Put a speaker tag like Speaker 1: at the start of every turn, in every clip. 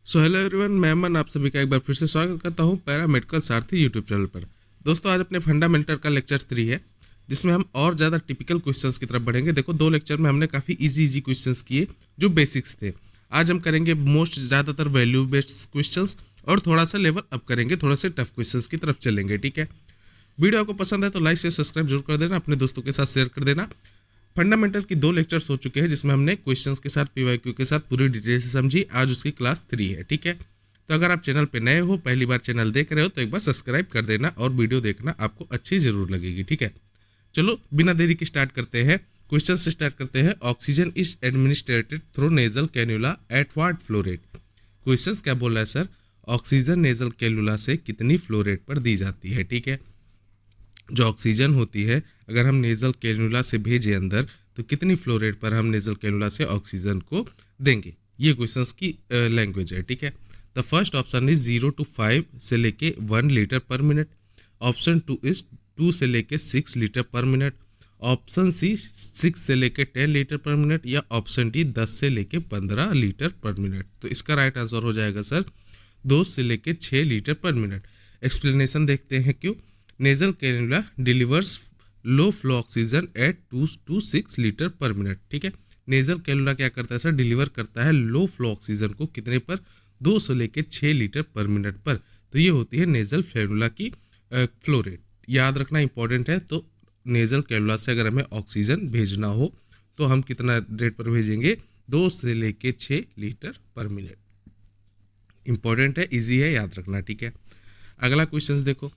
Speaker 1: So hello everyone, मैं अमन आप सभी का एक बार फिर से स्वागत करता हूं पैरामेडिकल सारथी यूट्यूब चैनल पर। दोस्तों, आज अपने फंडामेंटल का लेक्चर 3 है, जिसमें हम और ज़्यादा टिपिकल क्वेश्चंस की तरफ बढ़ेंगे। देखो, 2 लेक्चर में हमने काफ़ी इजी क्वेश्चंस किए जो बेसिक्स थे। आज हम करेंगे मोस्ट ज़्यादातर वैल्यू बेस्ड क्वेश्चंस और थोड़ा सा लेवल अप करेंगे, थोड़ा से टफ क्वेश्चंस की तरफ चलेंगे। ठीक है, वीडियो आपको पसंद है तो लाइक से सब्सक्राइब जरूर कर देना, अपने दोस्तों के साथ शेयर कर देना। फंडामेंटल की 2 लेक्चर्स हो चुके हैं, जिसमें हमने क्वेश्चंस के साथ पीवाईक्यू के साथ पूरी डिटेल से समझी। आज उसकी क्लास 3 है। ठीक है, तो अगर आप चैनल पे नए हो, पहली बार चैनल देख रहे हो, तो एक बार सब्सक्राइब कर देना और वीडियो देखना आपको अच्छी जरूर लगेगी। ठीक है, चलो बिना देरी के स्टार्ट करते हैं। क्वेश्चन से स्टार्ट करते हैं। Oxygen is administrated through nasal cannula at what flow rate. Question क्या बोल रहा है सर? ऑक्सीजन नेजल कैन्युला से कितनी फ्लो रेट पर दी जाती है। ठीक है, जो ऑक्सीजन होती है, अगर हम नेजल कैन्युला से भेजें अंदर, तो कितनी फ्लो रेट पर हम नेजल कैन्युला से ऑक्सीजन को देंगे। ये क्वेश्चंस की लैंग्वेज है। ठीक है, the first option is 0 to 5 से लेके 1 litre per minute. Option 2 is 2 से लेके 6 litre per minute. Option C 6 से लेके 10 लीटर पर मिनट, या ऑप्शन डी 10 से लेके 15 लीटर पर मिनट। तो इसका राइट आंसर हो जाएगा सर 2 से लेके 6 लीटर पर मिनट। एक्सप्लेनेशन देखते हैं क्यों। Nasal cannula delivers low flow oxygen at 2 to 6 litre per minute. ठीक है, नेजल कैन्युला क्या करता है सर? डिलीवर करता है लो फ्लो ऑक्सीजन को कितने पर? 2 से लेके 6 लीटर पर मिनट पर। तो ये होती है नेजल कैन्युला की फ्लो रेट। याद रखना इंपॉर्टेंट है। तो नेजल कैन्युला से अगर हमें ऑक्सीजन भेजना हो तो हम कितना रेट पर भेजेंगे? 2 से लेके 6 लीटर पर मिनट। इंपॉर्टेंट है, इजी है, याद रखना। ठीक है, अगला क्वेश्चन देखो।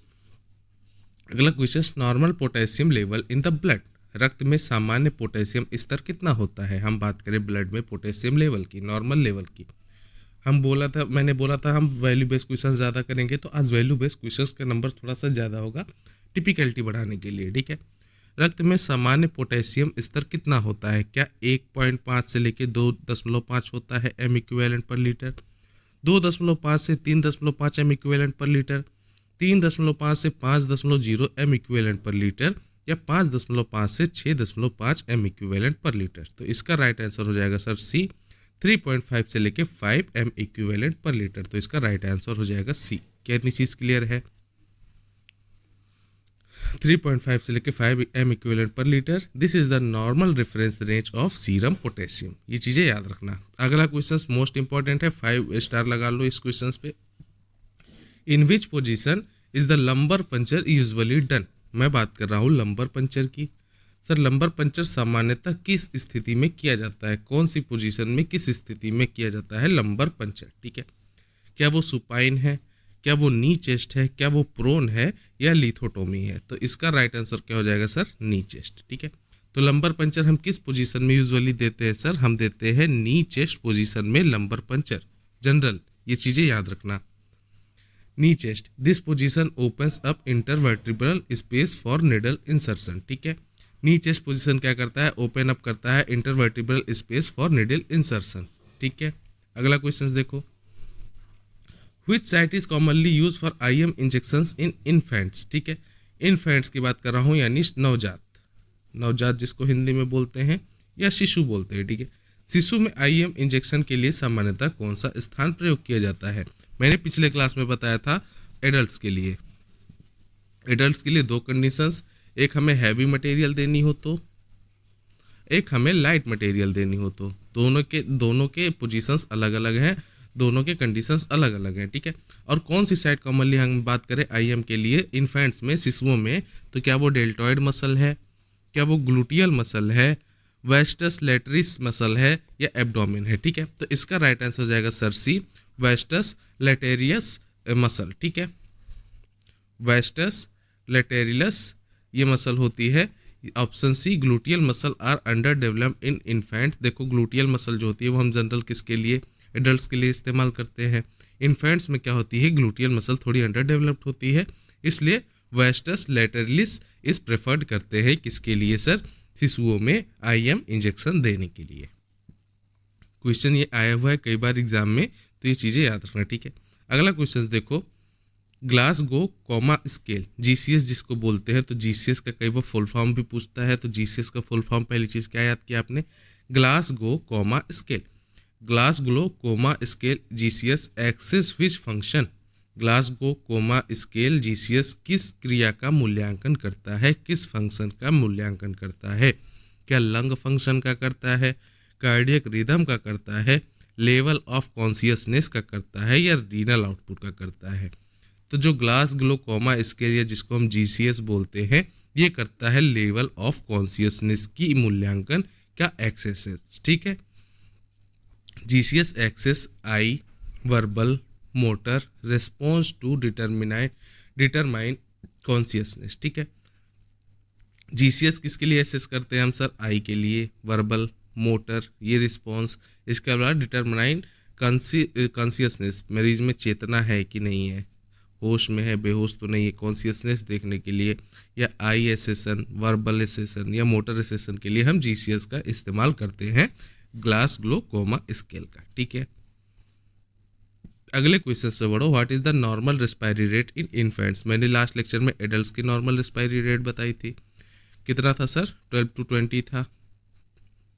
Speaker 1: अगला question, normal potassium level in the blood. रक्त में सामान्य पोटेशियम स्तर कितना होता है? हम बात करें ब्लड में पोटेशियम लेवल की, नॉर्मल लेवल की। मैंने बोला था हम वैल्यू बेस्ड क्वेश्चन ज़्यादा करेंगे, तो आज वैल्यू बेस्ड क्वेश्चन का नंबर थोड़ा सा ज़्यादा होगा टिपिकलिटी बढ़ाने के लिए। ठीक है, रक्त में सामान्य पोटेशियम स्तर कितना होता है? क्या 1.5 से लेके 2.5 होता है एम इक्विवेलेंट पर लीटर, 2.5 से 3.5 एम इक्विवेलेंट पर लीटर, 3.5 से 5.0 एम इक्विवेलेंट पर लीटर, या 5.5 से 6.5 एम इक्विवेलेंट पर लीटर। तो इसका राइट आंसर हो जाएगा सर सी, 3.5 से लेके 5 एम इक्विवेलेंट पर लीटर। तो इसका राइट आंसर हो जाएगा सी। क्या इतनी चीज क्लियर है? 3.5 से लेके 5 M equivalent per litre, this is the normal reference range of serum potassium. ये चीजें याद रखना। अगला क्वेश्चन मोस्ट इंपॉर्टेंट है, 5 स्टार लगा लो इस क्वेश्चन पे। In which position is the lumbar puncture usually done. मैं बात कर रहा हूँ लंबर पंचर की। सर, लंबर पंचर सामान्यतः किस स्थिति में किया जाता है? कौन सी पोजीशन में, किस स्थिति में किया जाता है लंबर पंचर? ठीक है, क्या वो सुपाइन है, क्या वो नी चेस्ट है, क्या वो प्रोन है, या लिथोटोमी है? तो इसका राइट आंसर क्या हो जाएगा सर? नी चेस्ट। ठीक है, तो लंबर पंचर हम किस पोजीशन में यूजुअली देते हैं सर? हम देते हैं नी चेस्ट पोजीशन में लंबर पंचर, जनरल। ये चीजें याद रखना। नी chest, this position opens up intervertebral space for needle insertion. ठीक है, नी चेस्ट पोजीशन क्या करता है? ओपन अप करता है intervertebral space for needle insertion. ठीक है, अगला क्वेश्चन देखो। Which site is commonly use for IM injections in infants. ठीक है, इन्फेंट्स की बात कर रहा हूँ, यानी नवजात, नवजात जिसको हिंदी में बोलते हैं, या शिशु बोलते हैं। ठीक है, शिशु में आईएम इंजेक्शन के लिए सामान्यतः कौन सा स्थान प्रयोग किया जाता है? मैंने पिछले क्लास में बताया था एडल्ट्स के लिए। एडल्ट्स के लिए 2 कंडीशंस, एक हमें हैवी मटेरियल देनी हो तो, एक हमें लाइट मटेरियल देनी हो तो। दोनों के पोजीशंस अलग अलग हैं, दोनों के कंडीशंस अलग अलग हैं। ठीक है, और कौन सी साइड कॉमनली हम बात करें आईएम के लिए इन्फेंट्स में, शिशुओं में, तो क्या वो डेल्टॉइड मसल है, क्या वो ग्लूटियल मसल है, वेस्टस लेटरिस मसल है, या एब्डोमेन है? ठीक है, तो इसका राइट आंसर हो जाएगा sir C, vastus lateralis muscle. ठीक है, वेस्टस लेटेरियस ये मसल होती है। Option C, gluteal muscle are under developed in infant. देखो, ग्लूटियल मसल जो होती है वो हम जनरल किसके लिए? एडल्ट्स के लिए इस्तेमाल करते हैं। इन्फेंट्स में क्या होती है? ग्लूटियल मसल थोड़ी अंडर डेवलप्ड होती है, इसलिए वेस्टस लेटेरिलिस इस प्रेफर्ड करते हैं किसके लिए सर? शिशुओं में आईएम इंजेक्शन देने के लिए। क्वेश्चन ये आया हुआ है कई बार एग्जाम में, तो ये चीज़ें याद रखना। ठीक है, अगला क्वेश्चन देखो। ग्लासगो कॉमा स्केल, जीसीएस जिसको बोलते हैं, तो जीसीएस का कई बार फुल फॉर्म भी पूछता है। तो जीसीएस का फुल फॉर्म पहली चीज़ क्या याद किया आपने? Glasgow coma scale. Glasgow coma scale GCS assess which function, Glasgow coma scale GCS किस क्रिया का मूल्यांकन करता है, किस फंक्शन का मूल्यांकन करता है? क्या लंग फंक्शन का करता है, कार्डियक रिदम का करता है, लेवल ऑफ कॉन्शियसनेस का करता है, या रीनल आउटपुट का करता है? तो जो ग्लास ग्लोकोमा स्केल या जिसको हम जीसीएस बोलते हैं, ये करता है लेवल ऑफ कॉन्शियसनेस की मूल्यांकन, क्या एक्सेस है, ठीक है। GCS assess eye verbal motor response to determine consciousness, ठीक है। जीसीएस किसके लिए एसेस करते हैं हम सर? आई के लिए, वर्बल मोटर ये रिस्पॉन्स, इसके अलावा डिटरमाइन कॉन्शियसनेस, मरीज में चेतना है कि नहीं है, होश में है बेहोश तो नहीं है, कॉन्शियसनेस देखने के लिए, या आई एसेसन, वर्बल एसेसन या मोटर एसेसन के लिए हम जीसीएस का इस्तेमाल करते हैं ग्लास ग्लोकोमा स्केल का, ठीक है। अगले क्वेश्चन पे बढ़ो। What is the normal respiratory rate in infants? मैंने लास्ट लेक्चर में एडल्ट्स की नॉर्मल रेस्पायरी रेट बताई थी, कितना था सर? 12 to 20 था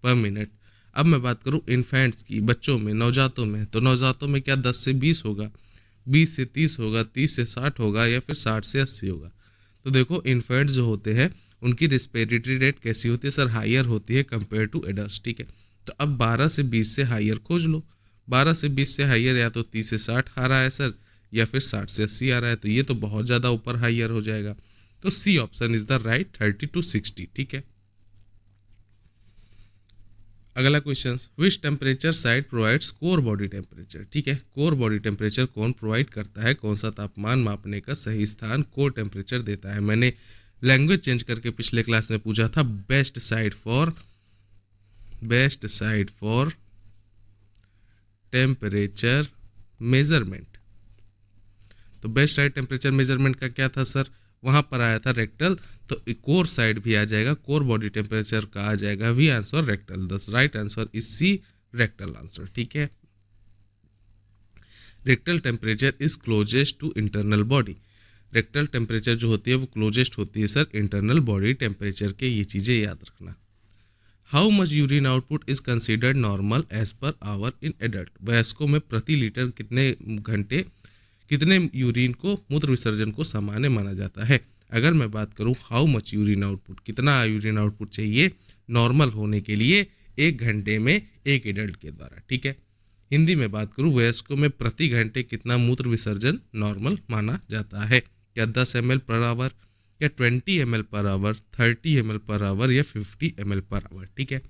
Speaker 1: पर मिनट। अब मैं बात करूं इन्फेंट्स की, बच्चों में, नवजातों में, तो नवजातों में क्या 10 से 20 होगा, 20 से 30 होगा, 30 से 60 होगा, या फिर 60 से 80 होगा? तो देखो इन्फेंट्स जो होते हैं उनकी रेस्पिरेटरी रेट कैसी होती है सर? हायर होती है कंपेयर टू एडल्ट्स, ठीक है। तो अब 12 से 20 से हायर खोज लो। 12 से 20 से हायर या तो 30 से 60 आ रहा है सर, या फिर 60 से 80 आ रहा है, तो ये तो बहुत ज़्यादा ऊपर हायर हो जाएगा। तो C option is the right, 30 to 60, ठीक है। अगला question, which temperature site provides core body temperature, ठीक है। कोर बॉडी टेम्परेचर कौन प्रोवाइड करता है? कौन सा तापमान मापने का सही स्थान कोर टेम्परेचर देता है? मैंने लैंग्वेज चेंज करके पिछले क्लास में पूछा था, best site for temperature measurement. तो बेस्ट साइड टेम्परेचर मेजरमेंट का क्या था सर? वहां पर आया था रेक्टल, तो कोर साइड भी आ जाएगा, कोर बॉडी टेम्परेचर का आ जाएगा we answer rectal. The right answer is C, rectal answer, ठीक है। Rectal temperature is closest to internal body. Rectal temperature जो होती है वो क्लोजेस्ट होती है सर इंटरनल बॉडी टेम्परेचर के, ये चीजें याद रखना। How much urine output is considered normal as per hour in adult? वयस्कों में प्रति लीटर कितने यूरिन को, मूत्र विसर्जन को सामान्य माना जाता है? अगर मैं बात करूं हाउ मच यूरिन आउटपुट, कितना यूरिन आउटपुट चाहिए नॉर्मल होने के लिए 1 घंटे में एक एडल्ट के द्वारा, ठीक है। हिंदी में बात करूं वयस्कों में प्रति घंटे कितना मूत्र विसर्जन नॉर्मल माना जाता है? क्या 10 ml पर आवर, या 20 ml per hour, 30 ml per hour, या 50 ml पर आवर, ठीक है।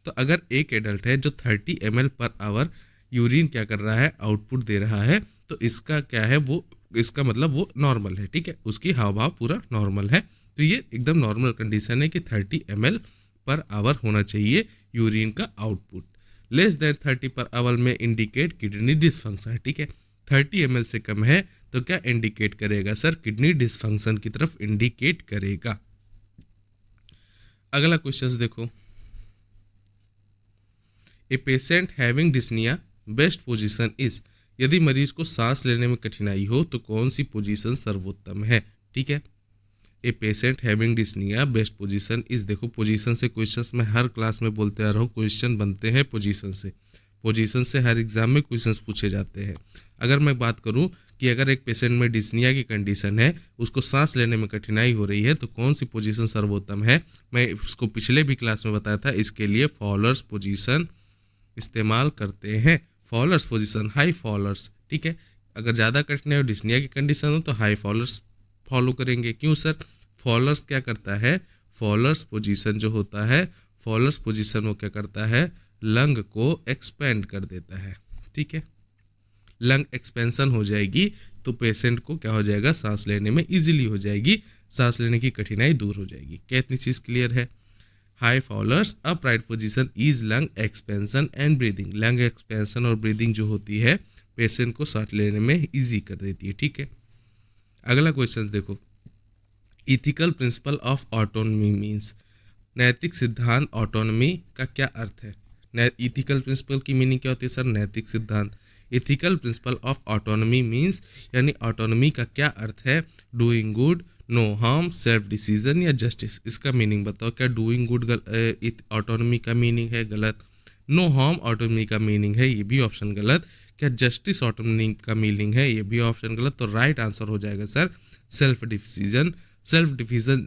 Speaker 1: तो अगर एक एडल्ट है जो 30 ml पर आवर यूरिन क्या कर रहा है, आउटपुट दे रहा है, तो इसका क्या है, वो इसका मतलब वो नॉर्मल है, ठीक है, उसकी हाव भाव पूरा नॉर्मल है। तो ये एकदम नॉर्मल कंडीशन है कि 30 ml पर आवर होना चाहिए यूरिन का output. Less than 30 per hour में इंडिकेट किडनी डिसफंक्शन, ठीक है। 30 ml से कम है तो क्या इंडिकेट करेगा सर? किडनी डिसफंक्शन की तरफ इंडिकेट करेगा। अगला क्वेश्चन देखो, a patient having dyspnea best position is, यदि मरीज को सांस लेने में कठिनाई हो तो कौन सी पोजीशन सर्वोत्तम है, ठीक है। A patient having dyspnea best position is, देखो पोजीशन से क्वेश्चंस में हर क्लास में बोलते आ रहा हूँ, क्वेश्चन बनते हैं पोजीशन से हर एग्जाम में क्वेश्चंस पूछे जाते हैं। अगर मैं बात करूं कि अगर एक पेशेंट में डिस्निया की कंडीशन है, उसको सांस लेने में कठिनाई हो रही है, तो कौन सी पोजीशन सर्वोत्तम है? मैं इसको पिछले भी क्लास में बताया था, इसके लिए फॉलोअर्स पोजीशन इस्तेमाल करते हैं। फॉलोअर्स पोजीशन, हाई फॉलोअर्स, ठीक है। अगर ज़्यादा कठिनाई हो, डिस्निया की कंडीशन हो, तो हाई फॉलोअर्स फॉलो करेंगे। क्यों सर? फॉलोअर्स क्या करता है, फॉलोअर्स पोजीशन जो होता है, फॉलोअर्स पोजीशन वो क्या करता है, लंग को एक्सपेंड कर देता है, ठीक है। लंग एक्सपेंशन हो जाएगी तो पेशेंट को क्या हो जाएगा, सांस लेने में इजीली हो जाएगी, सांस लेने की कठिनाई दूर हो जाएगी। क्या इतनी चीज क्लियर है? High followers upright position is lung expansion and breathing. Lung expansion और ब्रीदिंग जो होती है पेशेंट को सांस लेने में इजी कर देती है, ठीक है। अगला क्वेश्चन देखो, ethical principle of autonomy means, नैतिक सिद्धांत ऑटोनॉमी का क्या अर्थ है? इथिकल प्रिंसिपल की मीनिंग क्या होती है सर? नैतिक सिद्धांत। Ethical principle of autonomy means, यानी ऑटोनॉमी का क्या अर्थ है? Doing good, no harm, self decision या जस्टिस। इसका मीनिंग बताओ, क्या डूइंग गुड ऑटोनॉमी का मीनिंग है? गलत। नो हार्म ऑटोनमी का मीनिंग है, ये भी ऑप्शन गलत। क्या जस्टिस ऑटोनमी का मीनिंग है, ये भी ऑप्शन गलत। तो राइट आंसर हो जाएगा sir self decision. Self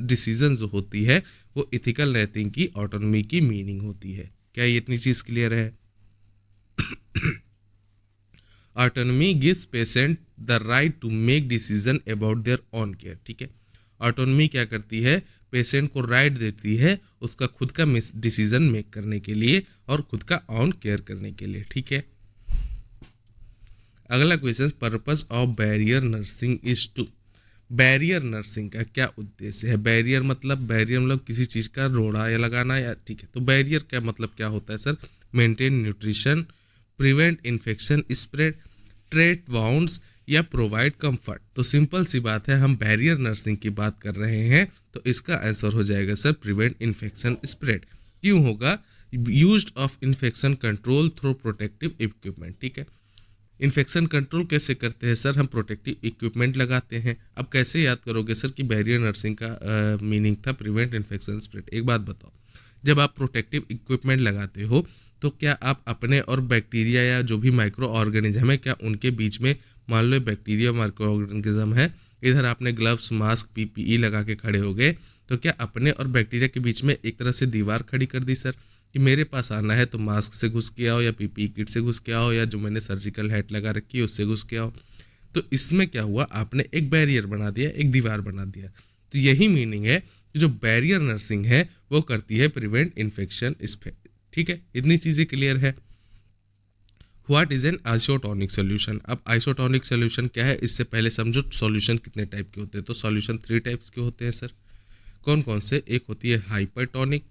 Speaker 1: decision जो होती है वो इथिकल नैतिक की ऑटोनमी की मीनिंग होती है। क्या ये इतनी चीज क्लियर है? Autonomy gives patient the right to make decision about their own care. ठीक है, ऑटोनमी क्या करती है, पेशेंट को राइट देती है उसका खुद का डिसीजन मेक करने के लिए और खुद का ऑन केयर करने के लिए। ठीक है, अगला question, purpose of barrier nursing is to. Barrier nursing का क्या उद्देश्य है? बैरियर मतलब किसी चीज़ का रोड़ा या लगाना या, ठीक है। तो बैरियर का मतलब क्या होता है sir? Maintain nutrition, prevent infection spread, treat wounds या प्रोवाइड कंफर्ट। तो सिंपल सी बात है, हम बैरियर नर्सिंग की बात कर रहे हैं तो इसका आंसर हो जाएगा सर प्रिवेंट इन्फेक्शन स्प्रेड। क्यों होगा? Used of infection control through protective equipment. ठीक है, इन्फेक्शन कंट्रोल कैसे करते हैं सर? हम प्रोटेक्टिव इक्विपमेंट लगाते हैं। अब कैसे याद करोगे सर कि बैरियर नर्सिंग का मीनिंग था प्रिवेंट इन्फेक्शन स्प्रेड? एक बात बताओ, जब आप प्रोटेक्टिव इक्विपमेंट लगाते हो तो क्या आप अपने और बैक्टीरिया या जो भी माइक्रो ऑर्गेनिज्म है, क्या उनके बीच में, मान लो बैक्टीरिया माइक्रो ऑर्गेनिज्म है, इधर आपने ग्लव्स मास्क पीपीई लगा के खड़े हो गए, तो क्या अपने और बैक्टीरिया के बीच में एक तरह से दीवार खड़ी कर दी सर कि मेरे पास आना है तो मास्क से घुस के आओ या पीपीई किट से घुस के आओ या जो मैंने सर्जिकल हैट लगा रखी है उससे घुस के आओ। तो इसमें क्या हुआ, आपने एक बैरियर बना दिया, एक दीवार बना दिया। तो यही मीनिंग है कि जो बैरियर नर्सिंग है वो करती है प्रिवेंट इन्फेक्शन स्प्रेड। ठीक है, इतनी चीज़ें क्लियर है। What is an isotonic solution? अब आइसोटोनिक सोल्यूशन क्या है, इससे पहले समझो सॉल्यूशन कितने टाइप के होते हैं। तो सॉल्यूशन 3 टाइप्स के होते हैं सर। कौन कौन से? एक होती है हाइपरटोनिक,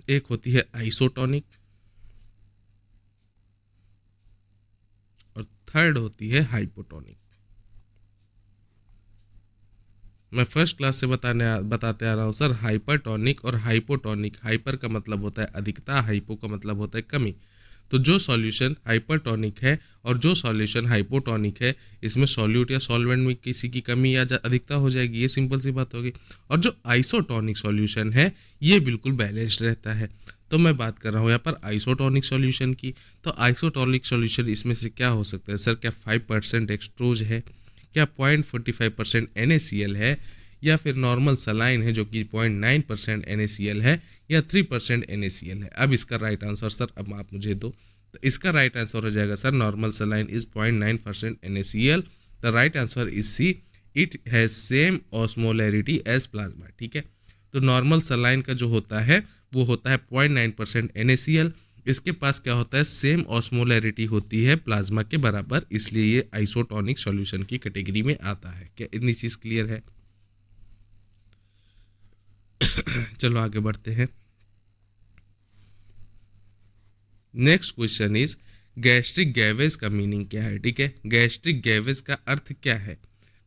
Speaker 1: एक होती है आइसोटोनिक और थर्ड होती है हाइपोटोनिक। मैं फर्स्ट क्लास से बताते आ रहा हूँ सर, हाइपरटोनिक और हाइपोटोनिक। हाइपर का मतलब होता है अधिकता, हाइपो का मतलब होता है कमी। तो जो सॉल्यूशन हाइपरटोनिक है और जो सॉल्यूशन हाइपोटोनिक है, इसमें सॉल्यूट या सॉल्वेंट में किसी की कमी या अधिकता हो जाएगी, ये सिंपल सी बात होगी। और जो आइसोटोनिक सॉल्यूशन है ये बिल्कुल बैलेंस्ड रहता है। तो मैं बात कर रहा हूँ यहाँ पर आइसोटोनिक सॉल्यूशन की। तो आइसोटोनिक सॉल्यूशन इसमें से क्या हो सकता है सर? क्या 5% एक्सट्रोज है, क्या 0.45% NaCl है, या फिर नॉर्मल सलाइन है जो कि 0.9% NaCl है, या 3% NaCl है। अब इसका राइट आंसर सर अब आप मुझे दो। तो इसका राइट आंसर हो जाएगा sir normal saline is 0.9% NaCl। The right answer is C, it has same osmolarity as plasma. ठीक है, तो नॉर्मल सलाइन का जो होता है वो होता है 0.9% NaCl। इसके पास क्या होता है? सेम ऑस्मोलैरिटी होती है प्लाज्मा के बराबर, इसलिए ये आइसोटोनिक सॉल्यूशन की कैटेगरी में आता है। क्या इतनी चीज क्लियर है? चलो आगे बढ़ते हैं। नेक्स्ट क्वेश्चन इज गैस्ट्रिक गैवेज का मीनिंग क्या है? ठीक है, गैस्ट्रिक गैवेज का अर्थ क्या है?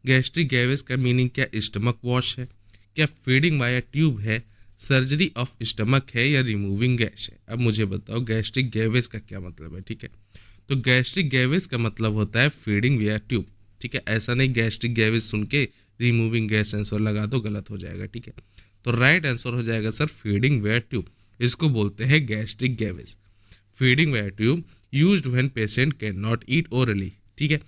Speaker 1: गैस्ट्रिक गैवेज का मीनिंग क्या? स्टमक वॉश है, क्या फीडिंग बाय ट्यूब है, सर्जरी ऑफ स्टमक है, या रिमूविंग गैस है? अब मुझे बताओ गैस्ट्रिक गैवेज का क्या मतलब है। ठीक है, तो गैस्ट्रिक गैवेज का मतलब होता है फीडिंग विया ट्यूब। ठीक है, ऐसा नहीं गैस्ट्रिक गैवेज सुन के रिमूविंग गैस आंसर लगा दो, गलत हो जाएगा। ठीक है, तो राइट आंसर हो जाएगा सर फीडिंग विया ट्यूब। इसको बोलते हैं गैस्ट्रिक गैवेज। फीडिंग विया tube used when patient can not eat orally. ठीक है,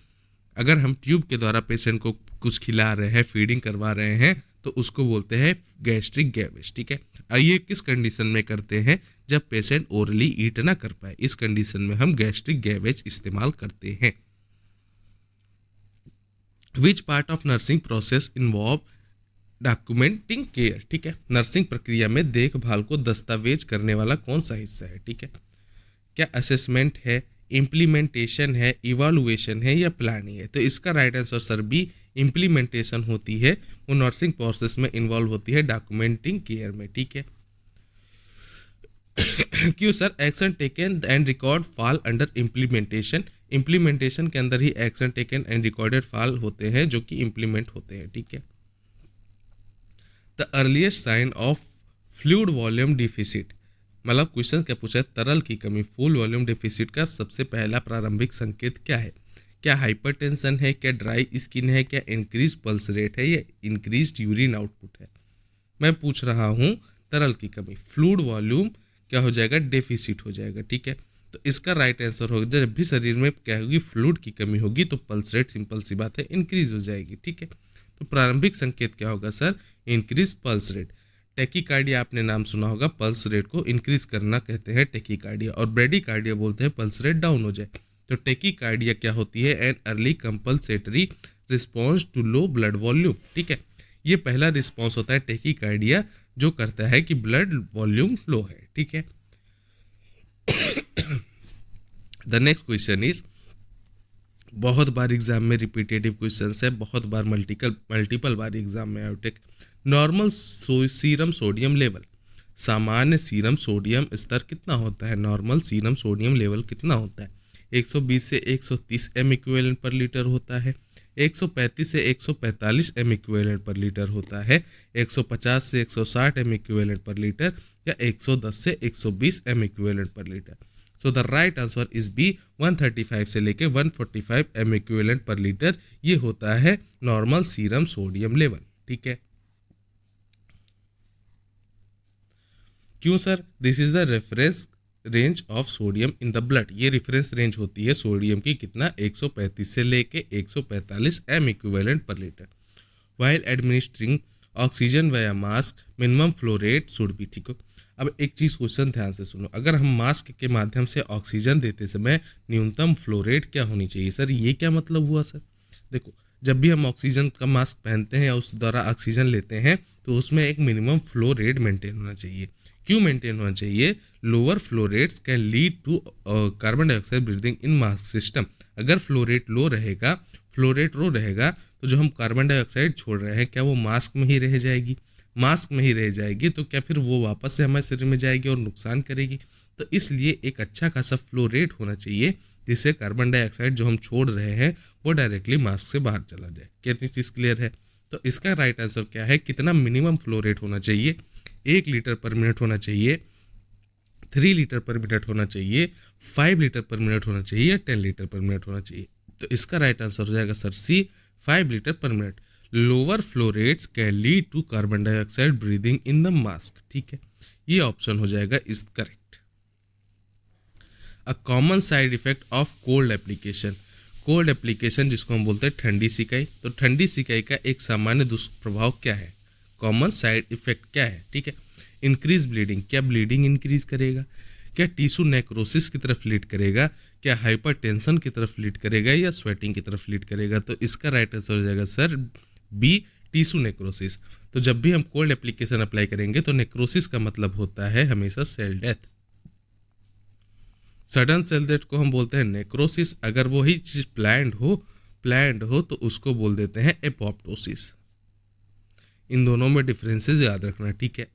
Speaker 1: अगर हम ट्यूब के द्वारा पेशेंट को कुछ खिला रहे हैं, फीडिंग करवा रहे हैं, तो उसको बोलते हैं गैस्ट्रिक गैवेज। ठीक है, ये किस कंडीशन में करते हैं? जब पेशेंट ओरली ईट ना कर पाए, इस कंडीशन में हम गैस्ट्रिक गैवेज इस्तेमाल करते हैं। Which part of nursing process involve documenting care? ठीक है, नर्सिंग प्रक्रिया में देखभाल को दस्तावेज करने वाला कौन सा हिस्सा है? ठीक है, क्या असेसमेंट है, इम्प्लीमेंटेशन है, इवालुएशन है, या प्लानिंग है? तो इसका right answer sir B, implementation होती है, वो नर्सिंग प्रोसेस में इन्वॉल्व होती है डॉक्यूमेंटिंग केयर में। ठीक है, क्यों sir? Action taken and record fall under implementation. Implementation के अंदर ही action taken and recorded fall होते हैं जो कि इम्प्लीमेंट होते हैं। ठीक है, the earliest sign of fluid volume deficit, मतलब क्वेश्चन क्या पूछा है? तरल की कमी, फुल वॉल्यूम डिफिसिट का सबसे पहला प्रारंभिक संकेत क्या है? क्या हाइपरटेंशन है, क्या ड्राई स्किन है, क्या इंक्रीज पल्स रेट है, या इंक्रीज यूरिन आउटपुट है? मैं पूछ रहा हूँ तरल की कमी, फ्लूइड वॉल्यूम क्या हो जाएगा, डेफिसिट हो जाएगा, ठीक है। तो इसका राइट आंसर होगा जब भी शरीर में क्या होगी, फ्लूइड की कमी होगी तो पल्स रेट, सिंपल सी बात है, इंक्रीज हो जाएगी, ठीक है। तो प्रारंभिक संकेत क्या होगा sir, increase pulse rate. Tachycardia आपने नाम सुना होगा, पल्स रेट को इंक्रीज करना कहते हैं टेकीकार्डिया, और ब्रेडिकार्डिया बोलते हैं पल्स रेट डाउन हो जाए। तो टेकीकार्डिया क्या होती है, an early compensatory response to low blood volume, ठीक है। ये पहला रिस्पॉन्स होता है टेकीकार्डिया जो करता है कि ब्लड वॉल्यूम लो है, ठीक है। द नेक्स्ट क्वेश्चन इज, बहुत बार एग्जाम में रिपीटेटिव क्वेश्चन है, बहुत बार मल्टीपल बार एग्जाम में आउटेक। नॉर्मल सीरम सोडियम लेवल, सामान्य सीरम सोडियम स्तर कितना होता है, नॉर्मल सीरम सोडियम लेवल कितना होता है, 120 से 130 एम इक्विवेलेंट पर लीटर होता है, 135 से 145 एम इक्विवेलेंट पर लीटर होता है, 150 से 160 एम इक्विवेलेंट पर लीटर, या 110 से 120 M equivalent per litre. So the right answer is B, 135 से लेके 145 एम इक्विवेलेंट पर लीटर, ये होता है नॉर्मल सीरम सोडियम लेवल, ठीक है। क्यों sir, this is the reference range of sodium in the blood, ये रेफरेंस रेंज होती है सोडियम की कितना, 135 से लेके 145 M equivalent per litre. While administering oxygen via mask minimum flow rate should be, ठीक हो। अब एक चीज़ क्वेश्चन ध्यान से सुनो, अगर हम मास्क के माध्यम से ऑक्सीजन देते समय न्यूनतम फ्लो रेट क्या होनी चाहिए सर, ये क्या मतलब हुआ सर। देखो, जब भी हम ऑक्सीजन का मास्क पहनते हैं या उस द्वारा ऑक्सीजन लेते हैं तो उसमें एक मिनिमम फ्लो रेट मेंटेन होना चाहिए। क्यों मेंटेन होना चाहिए, lower flow rates can lead to carbon dioxide breathing in mask system. अगर फ्लो रेट लो रहेगा, फ्लो रेट लो रहेगा तो जो हम कार्बन डाइऑक्साइड छोड़ रहे हैं क्या वो मास्क में ही रह जाएगी, मास्क में ही रह जाएगी तो क्या फिर वो वापस से हमारे शरीर में जाएगी और नुकसान करेगी। तो इसलिए एक अच्छा खासा फ्लो रेट होना चाहिए जिससे कार्बन डाइऑक्साइड जो हम छोड़ रहे हैं वो डायरेक्टली मास्क से बाहर चला जाए। कितनी चीज़ क्लियर है। तो इसका राइट आंसर क्या है, कितना मिनिमम फ्लो रेट होना चाहिए, 1 लीटर पर मिनट होना चाहिए, 3 लीटर पर मिनट होना चाहिए, 5 लीटर पर मिनट होना चाहिए, या 10 लीटर पर मिनट होना चाहिए। तो इसका राइट आंसर हो जाएगा sir C, 5 litre per minute. Lower flow rates can lead to carbon dioxide breathing in the mask, ठीक है, ये ऑप्शन हो जाएगा is correct. A common side effect of cold application, cold application जिसको हम बोलते हैं ठंडी सिकाई, तो ठंडी सिकाई का एक सामान्य दुष्प्रभाव क्या है, कॉमन साइड इफेक्ट क्या है, ठीक है। इंक्रीज ब्लीडिंग, क्या ब्लीडिंग इंक्रीज करेगा, क्या टिश्यू नेक्रोसिस की तरफ लीड करेगा, क्या हाइपरटेंशन की तरफ लीड करेगा, या स्वेटिंग की तरफ लीड करेगा। तो इसका राइट आंसर हो जाएगा सर बी, टिश्यू नेक्रोसिस। तो जब भी हम कोल्ड एप्लीकेशन अप्लाई करेंगे तो नेक्रोसिस का मतलब होता है हमेशा cell death. Sudden cell death को हम बोलते हैं नेक्रोसिस, अगर वही चीज प्लैंड हो तो उसको बोल देते हैं एपोप्टोसिस। इन दोनों में डिफरेंसेस याद रखना, ठीक है।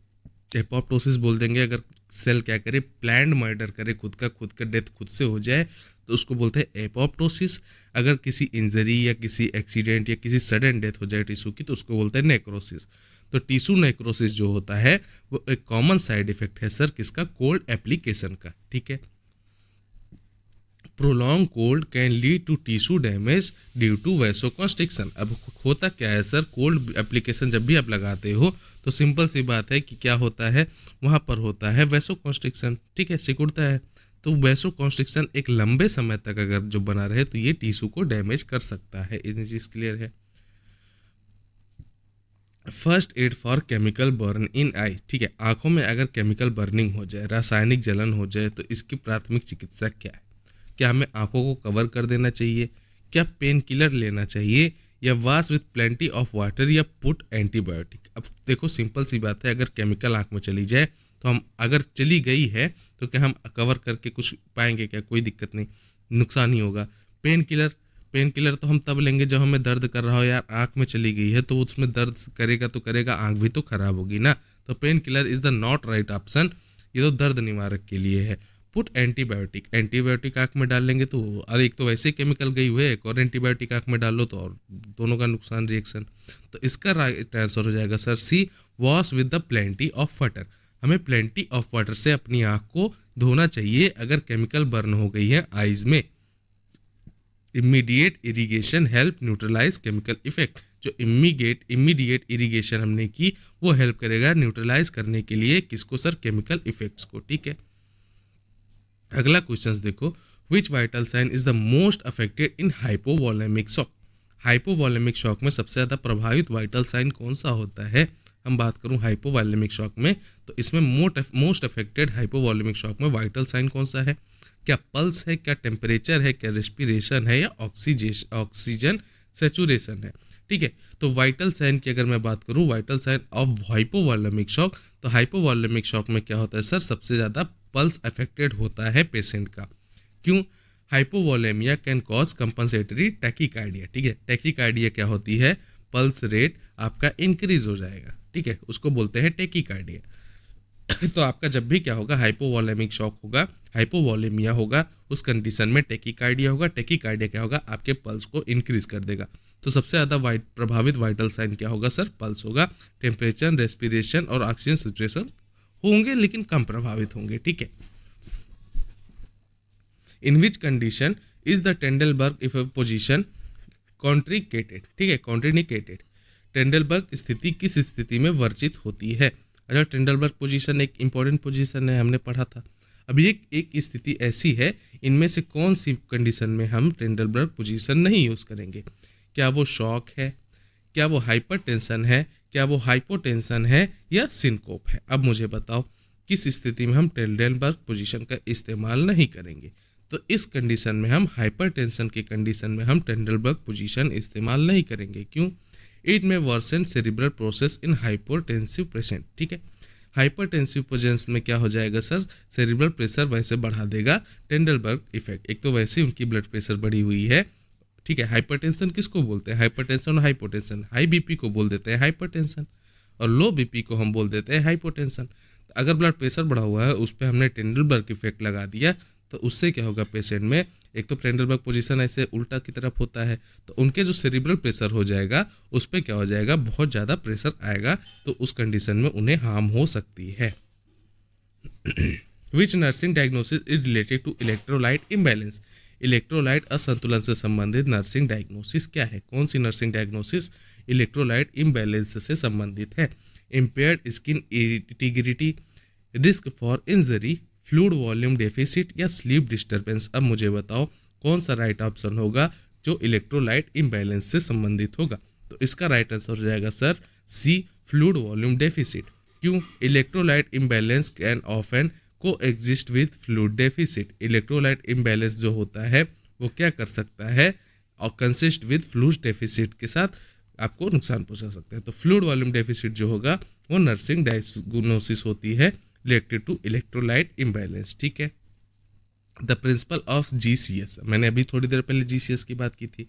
Speaker 1: एपोप्टोसिस बोल देंगे अगर सेल क्या करे, प्लैंड मर्डर करे, खुद का डेथ खुद से हो जाए तो उसको बोलते हैं एपोप्टोसिस। अगर किसी इंजरी या किसी एक्सीडेंट या किसी सडन डेथ हो जाए टिश्यू की तो उसको बोलते हैं नेक्रोसिस। तो टिश्यू नेक्रोसिस जो होता है वो एक कॉमन साइड इफेक्ट है सर किसका, कोल्ड एप्लीकेशन का, ठीक है। Prolong cold can lead to tissue damage due to vasoconstriction. अब होता क्या है सर, कोल्ड एप्लीकेशन जब भी आप लगाते हो तो सिंपल सी बात है कि क्या होता है, वहाँ पर होता है वैसोकॉन्स्ट्रिक्शन, ठीक है, सिकुड़ता है। तो वैसोकॉन्स्ट्रिक्शन एक लंबे समय तक अगर जो बना रहे तो ये टिश्यू को डैमेज कर सकता है। इतनी चीज़ क्लियर है। First aid for chemical burn in eye, ठीक है, आंखों में अगर केमिकल बर्निंग हो जाए, रासायनिक जलन हो जाए तो इसकी प्राथमिक चिकित्सा क्या है। क्या हमें आंखों को कवर कर देना चाहिए, क्या पेन किलर लेना चाहिए, या wash with plenty of water, या पुट एंटीबायोटिक। अब देखो सिंपल सी बात है, अगर केमिकल आंख में चली जाए तो हम, अगर चली गई है तो क्या हम कवर करके कुछ पाएंगे, क्या कोई दिक्कत नहीं, नुकसान ही होगा। पेन किलर तो हम तब लेंगे जब हमें दर्द कर रहा हो, यार आंख में चली गई है तो उसमें दर्द करेगा तो करेगा, आंख भी तो खराब होगी ना। तो pain killer is the not right option, ये तो दर्द निवारक के लिए है। पुट एंटीबायोटिक, एंटीबायोटिक आंख में डाल लेंगे तो अरे एक तो वैसे केमिकल गई हुई है, एक और एंटीबायोटिक आंख में डाल लो तो और दोनों का नुकसान रिएक्शन। तो इसका राइट आंसर हो जाएगा sir C, wash with the plenty of water. हमें प्लेंटी ऑफ वाटर से अपनी आंख को धोना चाहिए अगर केमिकल बर्न हो गई है आईज में। Immediate irrigation help neutralize chemical effect. जो इमीडिएट इरिगेशन हमने की वो हेल्प करेगा न्यूट्रलाइज करने के लिए किसको सर, केमिकल इफेक्ट्स को। ठीक है, अगला क्वेश्चन देखो, which vital sign is the most affected in hypovolemic shock. Hypovolemic shock में सबसे ज़्यादा प्रभावित वाइटल साइन कौन सा होता है। हम बात करूं हाइपोवोलेमिक शॉक में, तो इसमें मोस्ट अफेक्टेड हाइपोवोलेमिक शॉक में वाइटल साइन कौन सा है, क्या पल्स है, क्या टेम्परेचर है, क्या रेस्पिरेशन है, या ऑक्सीजन सेचुरेशन है। ठीक है, तो वाइटल साइन की अगर मैं बात करूं, vital sign of hypovolemic shock, तो हाइपोवोलेमिक शॉक में क्या होता है सर, सबसे ज़्यादा पल्स अफेक्टेड होता है पेशेंट का। क्यों, hypovolemia can cause compensatory tachycardia. ठीक है, टैकीकार्डिया क्या होती है, पल्स रेट आपका इंक्रीज हो जाएगा। ठीक है, उसको बोलते हैं टैकीकार्डिया। तो आपका जब भी क्या होगा, हाइपोवोलेमिक शॉक होगा, हाइपोवोलेमिया होगा, उस कंडीशन में टैकीकार्डिया होगा। टैकीकार्डिया क्या होगा, आपके पल्स को इंक्रीज कर देगा। तो सबसे ज़्यादा प्रभावित वाइटल साइन क्या होगा सर, पल्स होगा। टेम्परेचर, रेस्पिरेशन और ऑक्सीजन सिचुएशन होंगे लेकिन कम प्रभावित होंगे। ठीक है, in which condition is the Trendelenburg if position contraindicated. ठीक है, कॉन्ट्रिनिकेटेड, टेंडलबर्ग स्थिति किस स्थिति में वर्जित होती है। अच्छा, टेंडलबर्ग पोजीशन एक इंपॉर्टेंट पोजीशन है, हमने पढ़ा था। अभी एक स्थिति ऐसी है, इनमें से कौन सी कंडीशन में हम टेंडलबर्ग पोजीशन नहीं यूज़ करेंगे। क्या वो शॉक है, क्या वो हाइपरटेंशन है, क्या वो हाइपोटेंशन है, या सिनकोप है। अब मुझे बताओ किस स्थिति में हम टेंडलबर्ग पोजीशन का इस्तेमाल नहीं करेंगे। तो इस कंडीशन में हम हाइपरटेंशन की कंडीशन में हम टेंडलबर्ग पोजीशन इस्तेमाल नहीं करेंगे। क्यों, इट में worsen cerebral process in hypotensive patient. ठीक है, हाइपरटेंसिव पेशेंट्स में क्या हो जाएगा सर, सेरिब्रल प्रेशर वैसे बढ़ा देगा टेंडलबर्ग इफेक्ट। एक तो वैसे उनकी ब्लड प्रेशर बढ़ी हुई है। ठीक है, हाइपरटेंशन किसको बोलते हैं, हाइपरटेंशन और हाइपोटेंशन। हाई बीपी को बोल देते हैं हाइपरटेंशन और लो बीपी को हम बोल देते हैं हाइपोटेंशन। अगर ब्लड प्रेशर बढ़ा हुआ है, उस पर हमने टेंडलबर्ग इफेक्ट लगा दिया, तो उससे क्या होगा, पेशेंट में एक तो टेंडलबर्ग पोजीशन ऐसे उल्टा की तरफ होता है, तो उनके जो सेरिब्रल प्रेशर हो जाएगा उस पर क्या हो जाएगा, बहुत ज़्यादा प्रेशर आएगा, तो उस कंडीशन में उन्हें हार्म हो सकती है। Which nursing diagnosis is related to electrolyte imbalance. Electrolyte असंतुलन से संबंधित नर्सिंग डायग्नोसिस क्या है, कौन सी नर्सिंग डायग्नोसिस इलेक्ट्रोलाइट इम्बैलेंस से संबंधित है। Impaired skin integrity, risk for injury, fluid volume deficit, या स्लीप डिस्टर्बेंस। अब मुझे बताओ कौन सा राइट ऑप्शन होगा जो इलेक्ट्रोलाइट इम्बैलेंस से संबंधित होगा। तो इसका राइट आंसर हो जाएगा सर सी, फ्लूइड वॉल्यूम डेफिसिट। क्यों, इलेक्ट्रोलाइट इम्बैलेंस कैन ऑफन को exist with fluid deficit. Electrolyte imbalance जो होता है वो क्या कर सकता है, और कंसिस्ट विद फ्लूइड डेफिसिट के साथ आपको नुकसान पहुंचा सकता है। तो फ्लूइड वॉल्यूम डेफिसिट जो होगा वो नर्सिंग डायग्नोसिस होती है रिलेटेड टू इलेक्ट्रोलाइट इम्बैलेंस। ठीक है, द प्रिंसिपल ऑफ जीसीएस, मैंने अभी थोड़ी देर पहले जीसीएस की बात की थी।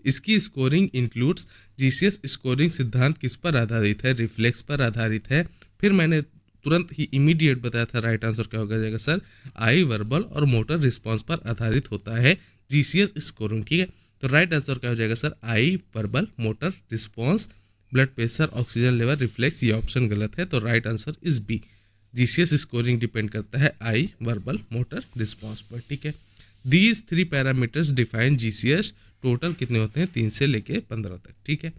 Speaker 1: इसकी स्कोरिंग इंक्लूड्स, जीसीएस स्कोरिंग सिद्धांत किस पर आधारित है, रिफ्लेक्स पर आधारित है। फिर मैंने तुरंत ही इमीडिएट बताया था, राइट आंसर क्या होगा जाएगा सर, आई वर्बल और मोटर रिस्पॉन्स पर आधारित होता है जीसीएस स्कोरिंग। ठीक है, तो राइट आंसर क्या हो जाएगा sir, eye verbal, motor response, blood pressure, oxygen level, reflex. ये ऑप्शन गलत है, तो right answer is B. GCS scoring depend करता है आई वर्बल मोटर रिस्पॉन्स पर। ठीक है, these 3 parameters define GCS. Total कितने होते हैं, 3 से लेके 15 तक। ठीक है,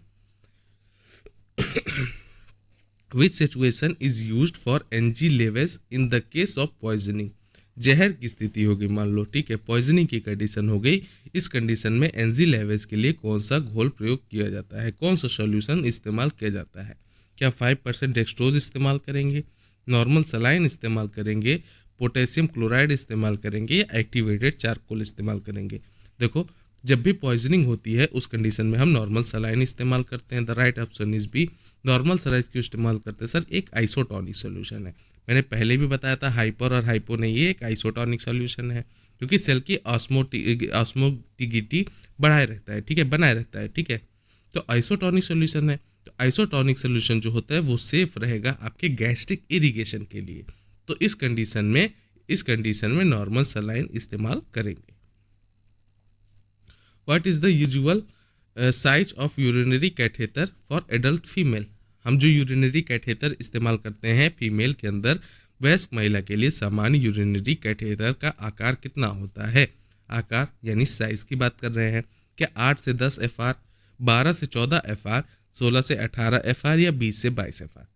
Speaker 1: which situation is used for NG levels in the case of poisoning. जहर की स्थिति होगी मान लो, ठीक है, पॉइजनिंग की कंडीशन हो गई। इस कंडीशन में एनजी लेवल्स के लिए कौन सा घोल प्रयोग किया जाता है, कौन सा सॉल्यूशन इस्तेमाल किया जाता है। क्या 5% डेक्सट्रोज इस्तेमाल करेंगे, नॉर्मल सलाइन इस्तेमाल करेंगे, पोटेशियम क्लोराइड इस्तेमाल करेंगे, या एक्टिवेटेड चारकोल इस्तेमाल करेंगे। देखो, जब भी पॉइजनिंग होती है उस कंडीशन में हम नॉर्मल सलाइन इस्तेमाल करते हैं। The right option is B. Normal saline क्यों इस्तेमाल करते हैं सर, एक आइसोटोनिक सोल्यूशन है। मैंने पहले भी बताया था, हाइपर और हाइपो नहीं, ये एक आइसोटोनिक सोल्यूशन है, क्योंकि सेल की ऑस्मोटिगिटी बढ़ाए रहता है। ठीक है, बनाए रहता है। ठीक है, तो आइसोटोनिक सोल्यूशन है, तो आइसोटोनिक सोल्यूशन जो होता है वो सेफ रहेगा आपके गैस्ट्रिक इरिगेशन के लिए। तो इस कंडीशन में नॉर्मल सलाइन इस्तेमाल करेंगे। What is the usual size of urinary catheter for adult female. हम जो यूरिनरी कैथेटर इस्तेमाल करते हैं फीमेल के अंदर, वयस्क महिला के लिए सामान्य यूरिनरी कैथेटर का आकार कितना होता है। आकार यानी साइज की बात कर रहे हैं। क्या 8 से 10 FR, 12 से 14 FR, 16 से 18 FR या 20 से 22 FR?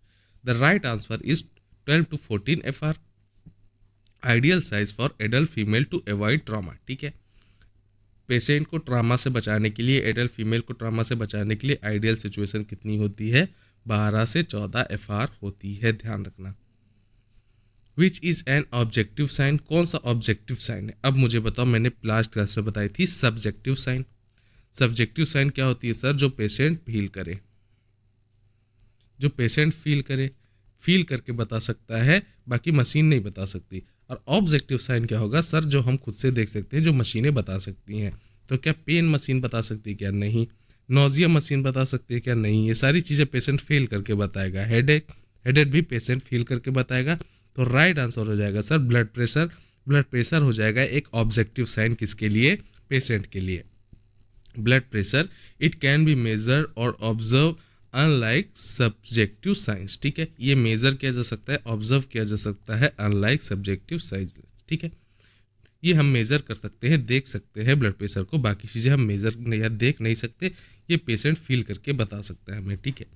Speaker 1: The right answer is 12 to 14 FR, ideal size for adult female to avoid trauma. ठीक है, पेशेंट को ट्रामा से बचाने के लिए, एडल्ट फीमेल को ट्रामा से बचाने के लिए आइडियल सिचुएशन कितनी होती है? 12 से 14 FR होती है, ध्यान रखना। Which is an objective sign, कौन सा ऑब्जेक्टिव साइन है? अब मुझे बताओ, मैंने लास्ट क्लास में बताई थी सब्जेक्टिव साइन। सब्जेक्टिव साइन क्या होती है सर? जो पेशेंट फील करे, जो पेशेंट फील करके बता सकता है, बाकी मशीन नहीं बता सकती। और ऑब्जेक्टिव साइन क्या होगा सर? जो हम खुद से देख सकते हैं, जो मशीनें बता सकती हैं। तो क्या पेन मशीन बता सकती है? क्या नहीं। नोजिया मशीन बता सकती है? क्या नहीं। ये सारी चीज़ें पेशेंट फील करके बताएगा। हेडेक भी पेशेंट फील करके बताएगा। तो राइट आंसर हो जाएगा sir blood pressure. Blood pressure हो जाएगा एक ऑब्जेक्टिव साइन, किसके लिए? पेशेंट के लिए। Blood pressure it can be measure और ऑब्जर्व अनलाइक सब्जेक्टिव साइंस। ठीक है, ये मेजर किया जा सकता है, ऑब्जर्व किया जा सकता है, अनलाइक सब्जेक्टिव साइंस। ठीक है, ये हम मेजर कर सकते हैं, देख सकते हैं ब्लड प्रेशर को, बाकी चीज़ें हम मेजर या देख नहीं सकते, ये पेशेंट फील करके बता सकता है हमें। ठीक है,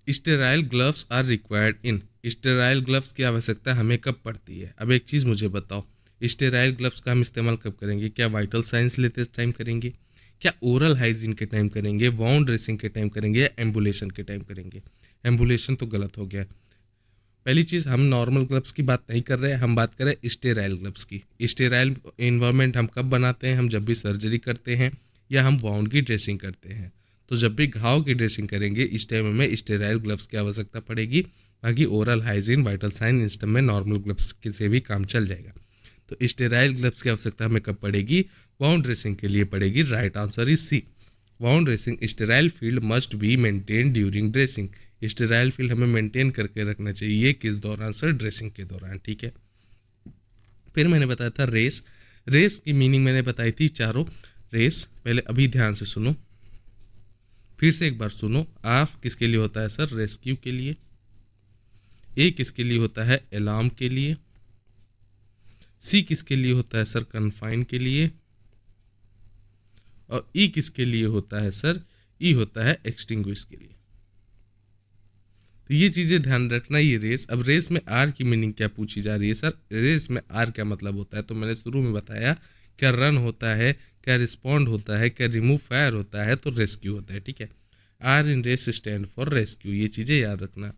Speaker 1: sterile gloves are required in, sterile gloves की आवश्यकता हमें कब पड़ती है? अब एक चीज़ मुझे बताओ, स्टेराइल ग्लव्स का हम इस्तेमाल कब करेंगे? क्या वाइटल साइंस लेते टाइम करेंगे? क्या ओरल हाइजीन के टाइम करेंगे? वाउंड ड्रेसिंग के टाइम करेंगे? या एम्बुलेशन के टाइम करेंगे? एम्बुलेशन तो गलत हो गया। पहली चीज़, हम नॉर्मल ग्लव्स की बात नहीं कर रहे हैं, हम बात कर रहे हैं स्टेराइल ग्लव्स की। स्टेराइल इन्वायरमेंट हम कब बनाते हैं? हम जब भी सर्जरी करते हैं या हम वाउंड की ड्रेसिंग करते हैं। तो जब भी घाव की ड्रेसिंग करेंगे, इस टाइम में स्टेराइल ग्लव्स की आवश्यकता पड़ेगी। बाकी ओरल हाइजीन, वाइटल साइन, इन सब में नॉर्मल ग्लव्स से भी काम चल जाएगा। तो स्टेराइल ग्लव्स की आवश्यकता हमें कब पड़ेगी? वाउंड ड्रेसिंग के लिए पड़ेगी। Right answer is C, wound dressing. Sterile field must be maintain during dressing, sterile field हमें मेंटेन करके रखना चाहिए। किस दौरान सर? ड्रेसिंग के दौरान। ठीक है, फिर मैंने बताया था रेस। रेस की मीनिंग मैंने बताई थी चारों। रेस पहले अभी ध्यान से सुनो, फिर से एक बार सुनो। आर किसके लिए होता है सर? रेस्क्यू के लिए। ए किसके लिए होता है? अलार्म के लिए। सी किसके लिए होता है सर? कन्फाइन के लिए। और ई किसके लिए होता है सर? ई होता है एक्सटिंग्विश के लिए। तो ये चीज़ें ध्यान रखना। ये रेस, अब रेस में आर की मीनिंग क्या पूछी जा रही है सर? रेस में आर क्या मतलब होता है? तो मैंने शुरू में बताया, क्या रन होता है, क्या रिस्पॉन्ड होता है, क्या रिमूव फायर होता है, तो रेस्क्यू होता है। ठीक है, R in RACE stand for rescue, ये चीज़ें याद रखना।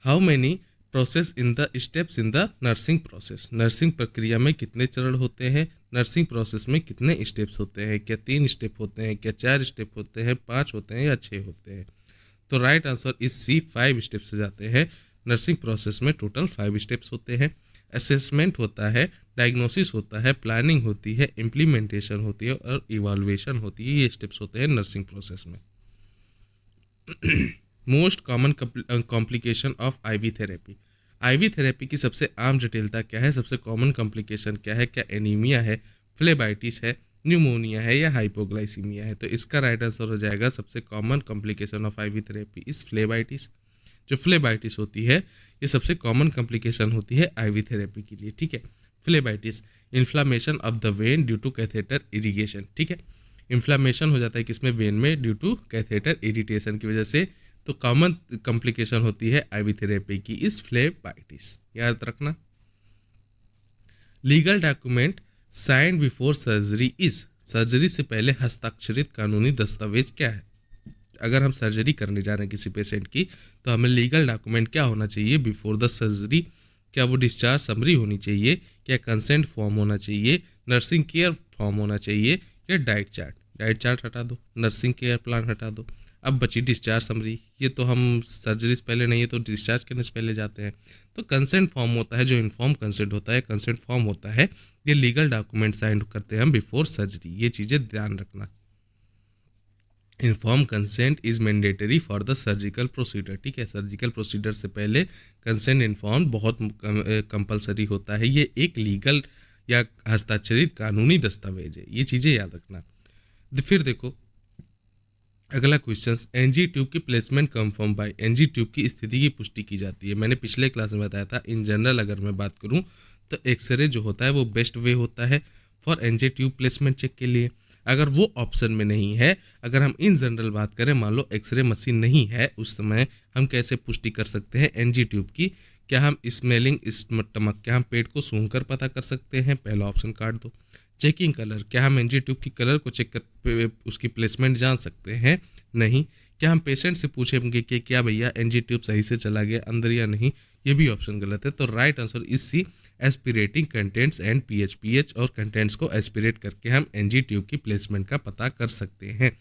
Speaker 1: How many process in the steps in the nursing process, nursing प्रक्रिया में कितने चरण होते हैं? नर्सिंग प्रोसेस में कितने स्टेप्स होते हैं? क्या 3 स्टेप होते हैं, क्या 4 स्टेप होते हैं, 5 होते हैं या 6 होते हैं? तो राइट आंसर इस सी 5 स्टेप्स से जाते हैं। नर्सिंग प्रोसेस में टोटल 5 स्टेप्स होते हैं। असेसमेंट होता है, डायग्नोसिस होता है, प्लानिंग होती है, इम्प्लीमेंटेशन होती है और इवाल्वेशन होती है। ये स्टेप्स होते हैं नर्सिंग प्रोसेस में। Most common complication of ivy therapy, ivy therapy की सबसे आम जटिलता क्या है? सबसे कॉमन कॉम्प्लिकेशन क्या है? क्या एनीमिया है, फ्लेबाइटिस है, न्यूमोनिया है या हाइपोग्लाइसीमिया है? तो इसका राइट आंसर हो जाएगा सबसे common complication of ivy therapy इस फ्लेबाइटिस। जो फ्लेबाइटिस होती है ये सबसे कॉमन कॉम्प्लिकेशन होती है आईवी थेरेपी के लिए। ठीक है, phlebitis inflammation of the vein due to catheter irrigation. ठीक है, इन्फ्लामेशन हो जाता है किसमें? वेन में, ड्यू टू कैथेटर इरिटेशन की वजह से। तो कॉमन कॉम्प्लिकेशन होती है आईवी थेरेपी की इस फ्लेबाइटिस, याद रखना। Legal document sign before surgery is, surgery से पहले हस्ताक्षरित कानूनी दस्तावेज क्या है? अगर हम सर्जरी करने जा रहे हैं किसी पेशेंट की, तो हमें लीगल डॉक्यूमेंट क्या होना चाहिए बिफोर द सर्जरी? क्या वो डिस्चार्ज समरी होनी चाहिए, क्या कंसेंट फॉर्म होना चाहिए, नर्सिंग केयर फॉर्म होना चाहिए, या डाइट चार्ट? डाइट चार्ट हटा दो, नर्सिंग केयर प्लान हटा दो। अब बची डिस्चार्ज समरी, ये तो हम सर्जरी से पहले नहीं है तो डिस्चार्ज करने से पहले जाते हैं। तो कंसेंट फॉर्म होता है, जो इन्फॉर्म कंसेंट होता है, कंसेंट फॉर्म होता है, ये लीगल डॉक्यूमेंट साइन करते हैं हम बिफोर सर्जरी। ये चीज़ें ध्यान रखना। Inform consent is mandatory for the surgical procedure. ठीक है, सर्जिकल प्रोसीडर से पहले कंसेंट इन्फॉर्म बहुत कंपलसरी होता है। ये एक लीगल या हस्ताक्षरित कानूनी दस्तावेज है, ये चीज़ें याद रखना। फिर देखो, अगला क्वेश्चन, एनजी ट्यूब की placement confirm by, NG tube की स्थिति की पुष्टि की जाती है। मैंने पिछले क्लास में बताया था, इन जनरल अगर मैं बात करूं तो एक्सरे जो होता है वो बेस्ट वे होता है for NG tube placement check के लिए। अगर वो ऑप्शन में नहीं है, अगर हम इन जनरल बात करें, मान लो एक्सरे मशीन नहीं है, उस समय हम कैसे पुष्टि कर सकते हैं एनजी ट्यूब की? क्या हम स्मेलिंग स्टमक, क्या हम पेट को सूंघ कर पता कर सकते हैं? पहला ऑप्शन काट दो। चेकिंग कलर, क्या हम एनजी ट्यूब की कलर को चेक कर उसकी प्लेसमेंट जान सकते हैं? नहीं। क्या हम पेशेंट से पूछेंगे कि क्या भैया एनजी ट्यूब सही से चला गया अंदर या नहीं? ये भी ऑप्शन गलत है। तो right answer is C, aspirating contents and pH. PH और कंटेंट्स को एस्पिरेट करके हम एनजी ट्यूब की प्लेसमेंट का पता कर सकते हैं।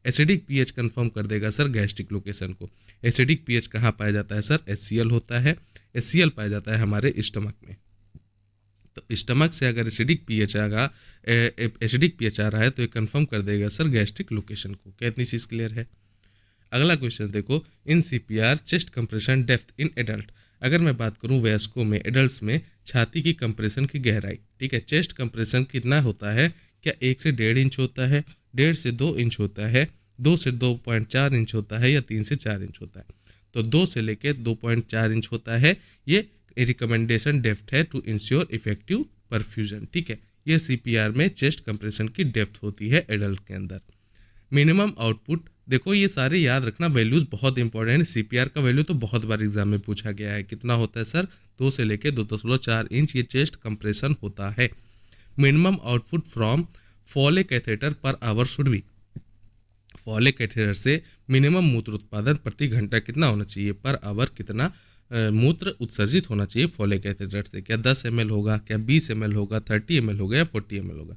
Speaker 1: एसिडिक पीएच कंफर्म कर देगा सर गैस्ट्रिक लोकेशन को। एसिडिक पीएच कहाँ पाया जाता है सर? एचसीएल होता है। एचसीएल पाया जाता है हमारे स्टमक में। तो स्टमक से अगर एसिडिक पीएच आएगा, एसिडिक पीएच आ रहा है तो ये कंफर्म कर देगा सर गैस्ट्रिक लोकेशन को। क्या इतनी चीज़ क्लियर है? अगला क्वेश्चन देखो, in CPR chest compression depth in adult. अगर मैं बात करूं वयस्कों में, एडल्ट्स में, छाती की कंप्रेशन की गहराई, ठीक है, चेस्ट कंप्रेशन कितना होता है? क्या 1 से 1.5 इंच होता है, 1.5 से 2 इंच होता है, 2 से 2.4 इंच होता है, या 3 से 4 इंच होता है? तो 2 से लेकर 2.4 इंच होता है। ये रिकमेंडेशन डेप्थ है टू इंश्योर इफेक्टिव परफ्यूजन, ठीक है। ये सीपीआर में चेस्ट कंप्रेशन की डेप्थ होती है एडल्ट के अंदर। मिनिमम आउटपुट, देखो ये सारे याद रखना, वैल्यूज बहुत इंपॉर्टेंट है। सीपीआर का वैल्यू तो बहुत बार एग्जाम में पूछा गया है। कितना होता है सर? 2 से लेकर 2.4 इंच ये चेस्ट कंप्रेशन होता है। Minimum output from Foley catheter per hour should be, Foley catheter से मिनिमम मूत्र उत्पादन प्रति घंटा कितना होना चाहिए? पर आवर कितना मूत्र उत्सर्जित होना चाहिए फॉले कैथेटर से? क्या 10 ml होगा, क्या 20 ml होगा, 30 ml होगा, या 40 ml होगा?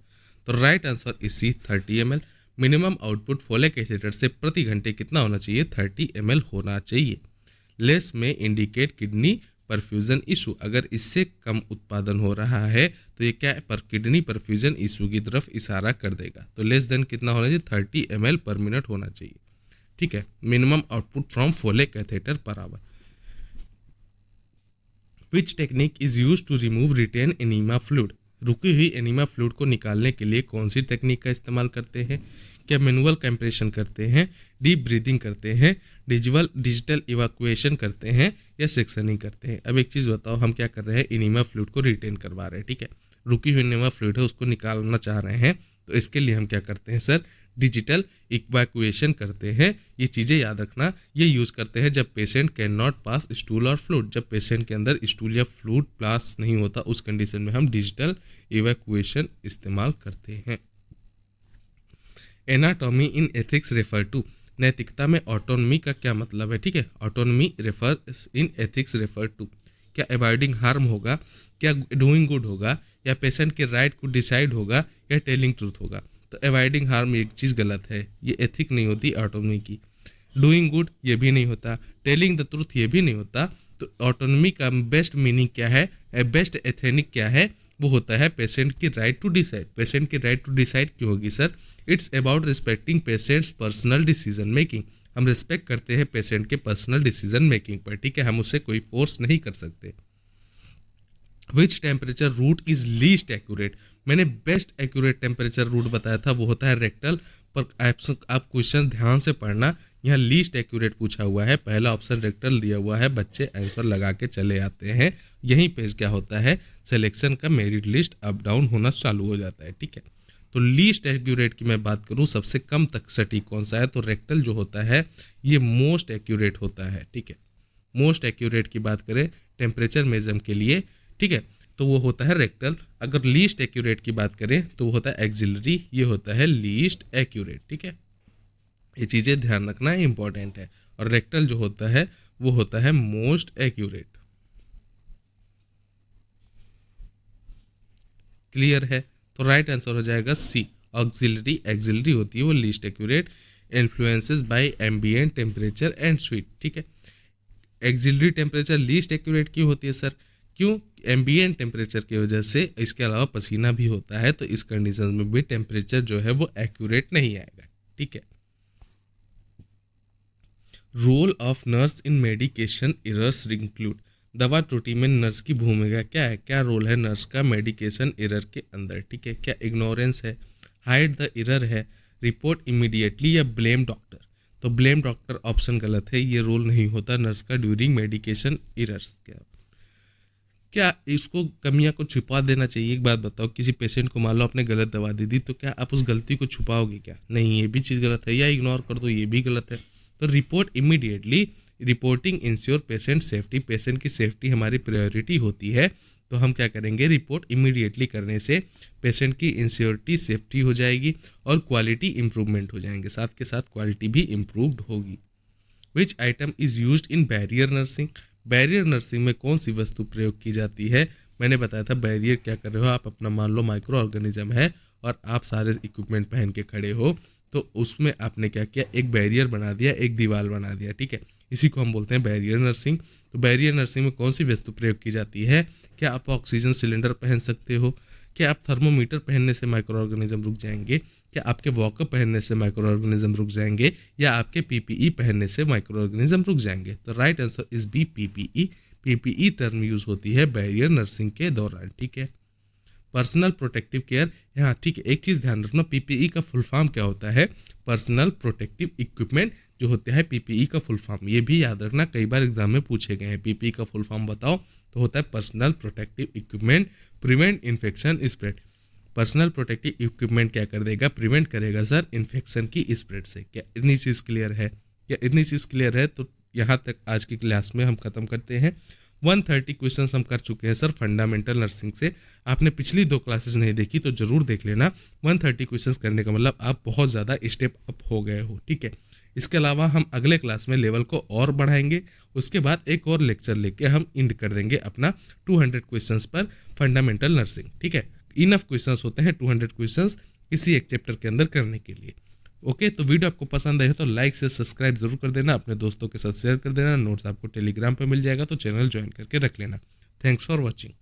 Speaker 1: तो right answer is C, 30 ml। Minimum output Foley catheter से प्रति घंटे कितना होना चाहिए? 30 ml होना चाहिए। लेस में इंडिकेट किडनी परफ्यूजन इशू, अगर इससे कम उत्पादन हो रहा है तो ये क्या पर किडनी परफ्यूजन इशू की तरफ इशारा कर देगा। तो लेस देन कितना होना चाहिए? 30 ml पर मिनट होना चाहिए, ठीक है। Minimum output from Foley catheter per hour. Which technique is use to remove retain enema fluid, रुकी हुई एनीमा फ्लूइड को निकालने के लिए कौन सी टेक्निक का इस्तेमाल करते हैं? क्या मैनुअल कंप्रेशन करते हैं, डीप ब्रीदिंग करते हैं, डिजिटल इवैक्यूएशन करते हैं, या सेक्शनिंग करते हैं? अब एक चीज़ बताओ, हम क्या कर रहे हैं? एनीमा फ्लूइड को रिटेन करवा रहे हैं, ठीक है। रुकी हुई एनीमा फ्लूइड है उसको निकालना चाह रहे हैं, तो इसके लिए हम क्या करते हैं सर? डिजिटल इवैक्यूएशन करते हैं। ये चीज़ें याद रखना, ये यूज़ करते हैं जब patient can not pass stool और फ्लूइड, जब पेशेंट के अंदर स्टूल या फ्लूइड पास नहीं होता, उस कंडीशन में हम डिजिटल इवैक्यूएशन इस्तेमाल करते हैं। Anatomy in ethics refer to, नैतिकता में ऑटोनॉमी का क्या मतलब है? ठीक है, autonomy refer in ethics refer to, क्या अवॉइडिंग हार्म होगा, क्या डूइंग गुड होगा, या पेशेंट के राइट को डिसाइड होगा, या टेलिंग ट्रूथ होगा? तो अवॉइडिंग हार्म एक चीज़ गलत है, ये एथिक नहीं होती ऑटोनॉमी की। डूइंग गुड ये भी नहीं होता, टेलिंग द ट्रूथ ये भी नहीं होता। तो ऑटोनॉमी का बेस्ट मीनिंग क्या है, बेस्ट एथेनिक क्या है? वो होता है पेशेंट की राइट टू डिसाइड। पेशेंट की राइट टू डिसाइड क्यों होगी sir? It's about respecting patients personal decision making. हम रिस्पेक्ट करते हैं पेशेंट के पर्सनल डिसीजन मेकिंग पर, ठीक है, हम उससे कोई फोर्स नहीं कर सकते। Which temperature route is least accurate, मैंने बेस्ट एक्यूरेट टेम्परेचर रूट बताया था, वो होता है रेक्टल। पर आप क्वेश्चन ध्यान से पढ़ना, यहाँ लीस्ट एक्यूरेट पूछा हुआ है, पहला ऑप्शन रेक्टल दिया हुआ है, बच्चे आंसर लगा के चले आते हैं। यहीं पे क्या होता है? सिलेक्शन का मेरिट लिस्ट अप डाउन होना चालू हो जाता है, ठीक है। तो लीस्ट एक्यूरेट की मैं बात करूँ, सबसे कम तक सटीक कौन सा है? तो रेक्टल जो होता है ये मोस्ट एक्यूरेट होता है, ठीक है। मोस्ट एक्यूरेट की बात करें टेम्परेचर मेजर के लिए, ठीक है, तो वो होता है रेक्टल। अगर लीस्ट एक्यूरेट की बात करें तो वो होता है एक्सिलरी, ये होता है लीस्ट एक्यूरेट, ठीक है। ये चीज़ें ध्यान रखना इंपॉर्टेंट है। और रेक्टल जो होता है वो होता है मोस्ट एक्यूरेट। क्लियर है? तो राइट आंसर हो जाएगा सी, ऑक्सिलरी। एक्सिलरी होती है वो least accurate, influences by ambient temperature and sweet, ठीक है। एक्सिलरी टेम्परेचर लीस्ट एक्यूरेट क्यों होती है सर? क्यों? एम्बिएंट टेम्परेचर की वजह से। इसके अलावा पसीना भी होता है, तो इस कंडीशन में भी टेम्परेचर जो है वो एक्यूरेट नहीं आएगा, ठीक है। Role of nurse in medication errors include, दवा त्रुटि में नर्स की भूमिका क्या है? क्या रोल है नर्स का मेडिकेशन एरर के अंदर, ठीक है। क्या इग्नोरेंस है, हाइड द एरर है, रिपोर्ट इमीडिएटली, या ब्लेम डॉक्टर? तो ब्लेम डॉक्टर ऑप्शन गलत है, ये रोल नहीं होता नर्स का ड्यूरिंग मेडिकेशन एरर्स। क्या इसको कमियां को छुपा देना चाहिए? एक बात बताओ, किसी पेशेंट को मान लो आपने गलत दवा दे दी, तो क्या आप उस गलती को छुपाओगे क्या? नहीं, ये भी चीज़ गलत है। या इग्नोर कर दो, ये भी गलत है। तो report immediately, reporting ensure patient safety, patient की सेफ्टी हमारी प्रायोरिटी होती है, तो हम क्या करेंगे, रिपोर्ट इमीडिएटली करने से पेशेंट की इंश्योरिटी सेफ्टी हो जाएगी और क्वालिटी इंप्रूवमेंट हो जाएंगे, साथ के साथ क्वालिटी भी इम्प्रूव्ड होगी। विच item is used in barrier nursing? Barrier nursing में कौन सी वस्तु प्रयोग की जाती है? मैंने बताया था बैरियर क्या कर रहे हो आप, अपना मान लो माइक्रो ऑर्गेनिज्म है और आप सारे इक्विपमेंट पहन के खड़े हो, तो उसमें आपने क्या किया, एक बैरियर बना दिया, एक दीवार बना दिया, ठीक है, इसी को हम बोलते हैं बैरियर नर्सिंग। तो बैरियर नर्सिंग में कौन सी वस्तु प्रयोग की जाती है? क्या आप ऑक्सीजन सिलेंडर पहन सकते हो? क्या आप थर्मोमीटर पहनने से माइक्रो ऑर्गेनिज्म रुक जाएंगे? क्या आपके वॉकर पहनने से माइक्रो ऑर्गेनिज्म रुक जाएंगे? या आपके पीपीई पहनने से माइक्रो ऑर्गेनिज्म रुक जाएंगे? तो right answer is B, PPE. PPE term use होती है बैरियर नर्सिंग के दौरान, ठीक है। पर्सनल प्रोटेक्टिव केयर, यहाँ ठीक है, एक चीज़ ध्यान रखना, पीपीई का फुल फॉर्म क्या होता है? पर्सनल प्रोटेक्टिव इक्विपमेंट जो होते हैं पीपीई का फुल फॉर्म, ये भी याद रखना, कई बार एग्जाम में पूछे गए हैं। पीपीई का फुल फॉर्म बताओ, तो होता है personal protective equipment prevent infection spread. Personal protective equipment क्या कर देगा? प्रिवेंट करेगा सर इन्फेक्शन की स्प्रेड से। क्या इतनी चीज़ क्लियर है? क्या इतनी चीज़ क्लियर है? तो यहाँ तक आज की क्लास में हम खत्म करते हैं। 130 क्वेश्चन हम कर चुके हैं सर फंडामेंटल नर्सिंग से। आपने पिछली 2 क्लासेस नहीं देखी तो जरूर देख लेना। 130 क्वेश्चन करने का मतलब आप बहुत ज़्यादा स्टेप अप हो गए हो, ठीक है। इसके अलावा हम अगले क्लास में लेवल को और बढ़ाएंगे, उसके बाद एक और लेक्चर लेके हम इंड कर देंगे अपना 200 क्वेश्चंस पर फंडामेंटल नर्सिंग, ठीक है। इनफ क्वेश्चंस होते हैं 200 क्वेश्चंस इसी एक चैप्टर के अंदर करने के लिए। ओके, तो वीडियो आपको पसंद आए तो लाइक से सब्सक्राइब जरूर कर देना, अपने दोस्तों के साथ शेयर कर देना। नोट्स आपको टेलीग्राम पे मिल जाएगा, तो चैनल ज्वाइन करके रख लेना। Thanks for watching.